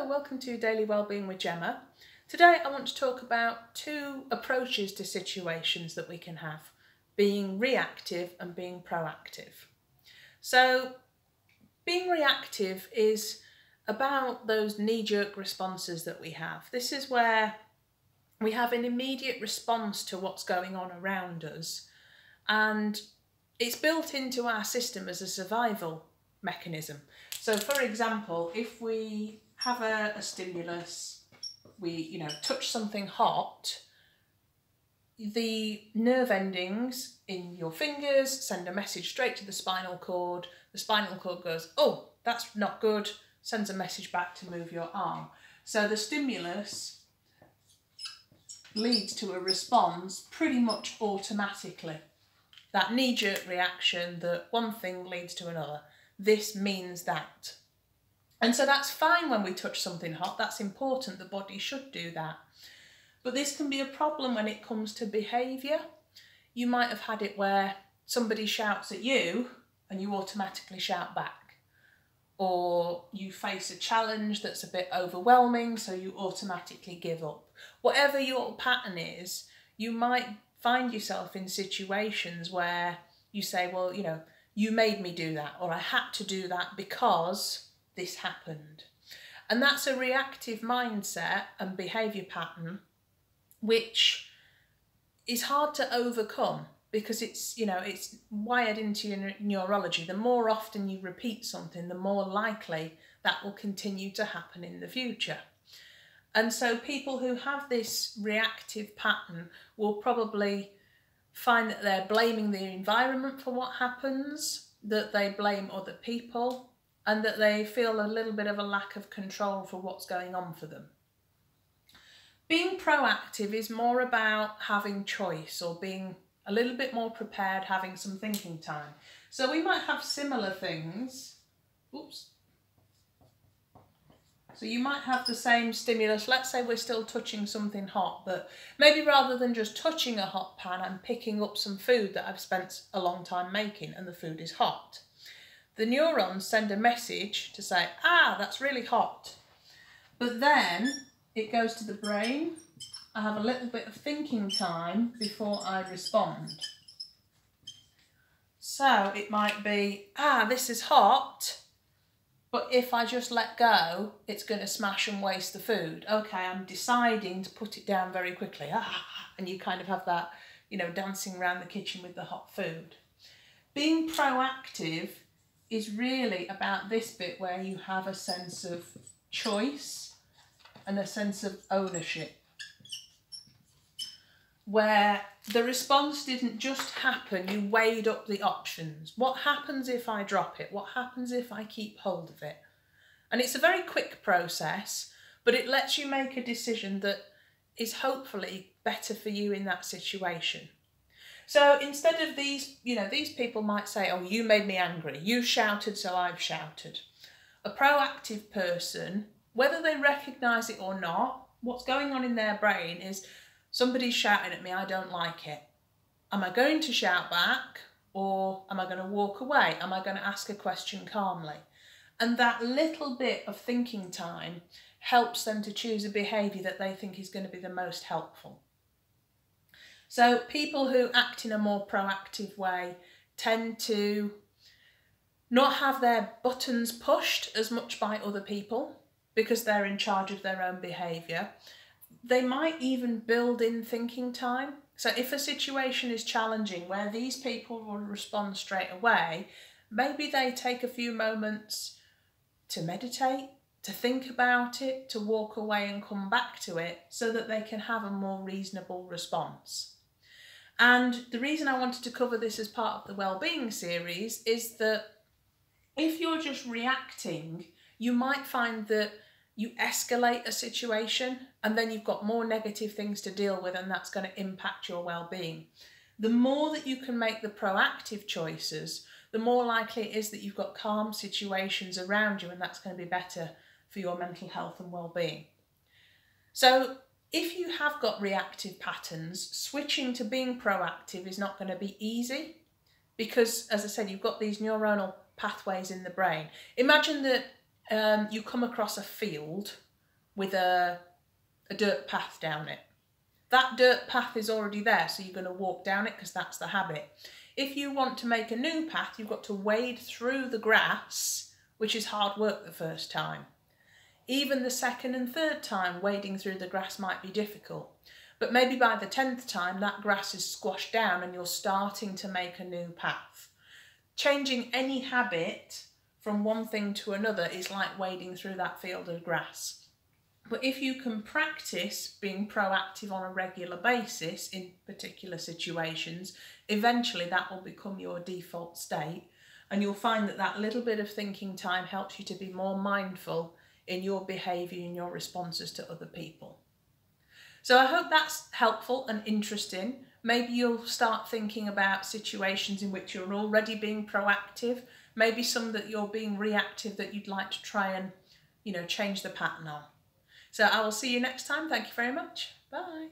welcome to Daily Wellbeing with Gemma. Today I want to talk about two approaches to situations that we can have, being reactive and being proactive. So being reactive is about those knee-jerk responses that we have. This is where we have an immediate response to what's going on around us, and it's built into our system as a survival mechanism. So for example, if we have a stimulus, we touch something hot, the nerve endings in your fingers send a message straight to the spinal cord. The spinal cord goes, oh, that's not good, sends a message back to move your arm. So the stimulus leads to a response pretty much automatically. That knee-jerk reaction that one thing leads to another. This means that. And so that's fine when we touch something hot. That's important. The body should do that. But this can be a problem when it comes to behaviour. You might have had it where somebody shouts at you and you automatically shout back. Or you face a challenge that's a bit overwhelming, so you automatically give up. Whatever your pattern is, you might find yourself in situations where you say, well, you made me do that, or I had to do that because this happened. And that's a reactive mindset and behaviour pattern which is hard to overcome because it's wired into your neurology. The more often you repeat something, the more likely that will continue to happen in the future. And so people who have this reactive pattern will probably find that they're blaming the environment for what happens, that they blame other people, and that they feel a little bit of a lack of control for what's going on for them. Being proactive is more about having choice or being a little bit more prepared, having some thinking time. So we might have similar things. Oops. So you might have the same stimulus. Let's say we're still touching something hot, but maybe rather than just touching a hot pan, I'm picking up some food that I've spent a long time making and the food is hot. The neurons send a message to say, ah, that's really hot. But then it goes to the brain. I have a little bit of thinking time before I respond. So it might be, ah, this is hot, but if I just let go, it's going to smash and waste the food. Okay, I'm deciding to put it down very quickly. Ah, and you kind of have that, dancing around the kitchen with the hot food. Being proactive is really about this bit where you have a sense of choice and a sense of ownership, where the response didn't just happen, you weighed up the options. What happens if I drop it? What happens if I keep hold of it? And it's a very quick process, but it lets you make a decision that is hopefully better for you in that situation. So instead of these people might say, oh, you made me angry, you shouted, so I've shouted. A proactive person, whether they recognise it or not, what's going on in their brain is, somebody's shouting at me, I don't like it. Am I going to shout back, or am I going to walk away? Am I going to ask a question calmly? And that little bit of thinking time helps them to choose a behaviour that they think is going to be the most helpful. So people who act in a more proactive way tend to not have their buttons pushed as much by other people because they're in charge of their own behaviour. They might even build in thinking time. So if a situation is challenging where these people will respond straight away, maybe they take a few moments to meditate, to think about it, to walk away and come back to it so that they can have a more reasonable response. And the reason I wanted to cover this as part of the Wellbeing series is that if you're just reacting, you might find that you escalate a situation and then you've got more negative things to deal with, and that's going to impact your well-being. The more that you can make the proactive choices, the more likely it is that you've got calm situations around you, and that's going to be better for your mental health and well-being. So if you have got reactive patterns, switching to being proactive is not going to be easy because, as I said, you've got these neuronal pathways in the brain. Imagine that you come across a field with a dirt path down it. That dirt path is already there, so you're going to walk down it because that's the habit. If you want to make a new path, you've got to wade through the grass, which is hard work the first time. Even the second and third time wading through the grass might be difficult. But maybe by the 10th time that grass is squashed down and you're starting to make a new path. Changing any habit from one thing to another is like wading through that field of grass. But if you can practice being proactive on a regular basis in particular situations, eventually that will become your default state, and you'll find that that little bit of thinking time helps you to be more mindful in your behaviour and your responses to other people. So I hope that's helpful and interesting. Maybe you'll start thinking about situations in which you're already being proactive, maybe some that you're being reactive that you'd like to try and, change the pattern on. So I will see you next time. Thank you very much. Bye.